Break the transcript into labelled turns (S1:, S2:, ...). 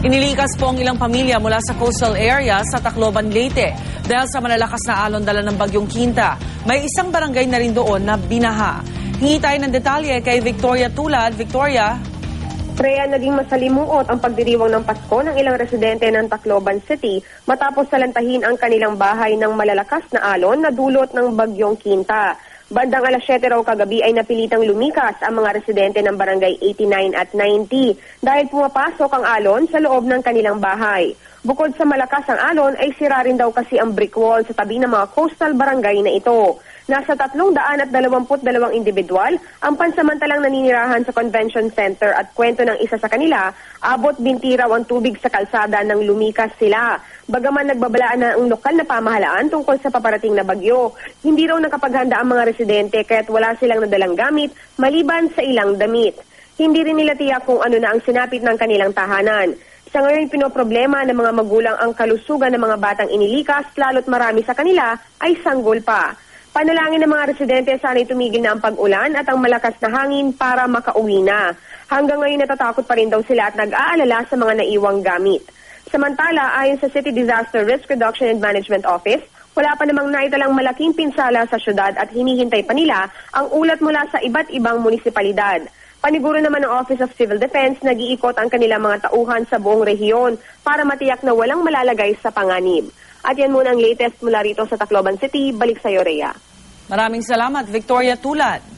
S1: Inilikas po ang ilang pamilya mula sa coastal area sa Tacloban, Leyte dahil sa malalakas na alon dala ng bagyong Quinta. May isang barangay na rin doon na binaha. Hingi tayo ng detalye kay Victoria Tulad. Victoria?
S2: Rhea, naging masalimuot ang pagdiriwang ng Pasko ng ilang residente ng Tacloban City matapos salantahin ang kanilang bahay ng malalakas na alon na dulot ng bagyong Quinta. Bandang alas 7 raw kagabi ay napilitang lumikas ang mga residente ng barangay 89 at 90 dahil pumapasok ang alon sa loob ng kanilang bahay. Bukod sa malakas ang alon ay sira rin daw kasi ang brick wall sa tabi ng mga coastal barangay na ito. Nasa 322 individual ang pansamantalang naninirahan sa convention center at kwento ng isa sa kanila, abot binti raw ang tubig sa kalsada nang lumikas sila. Bagaman nagbabalaan na ang lokal na pamahalaan tungkol sa paparating na bagyo, hindi raw nakapaghanda ang mga residente kaya't wala silang nadalang gamit maliban sa ilang damit. Hindi rin nila tiyak kung ano na ang sinapit ng kanilang tahanan. Sa ngayon, pinoproblema ng mga magulang ang kalusugan ng mga batang inilikas, lalo't marami sa kanila ay sanggol pa. Panalangin ng mga residente sana'y tumigil na ang pag-ulan at ang malakas na hangin para makauwi na. Hanggang ngayon natatakot pa rin daw sila at nag-aalala sa mga naiwang gamit. Samantala, ayon sa City Disaster Risk Reduction and Management Office, wala pa namang naitalang malaking pinsala sa syudad at hinihintay pa nila ang ulat mula sa iba't ibang munisipalidad. Paniguro naman ng Office of Civil Defense, nag-iikot ang kanilang mga tauhan sa buong rehiyon para matiyak na walang malalagay sa panganib. At yan muna ang latest mula rito sa Tacloban City. Balik sa iyo, Rhea.
S1: Maraming salamat, Victoria Tulad.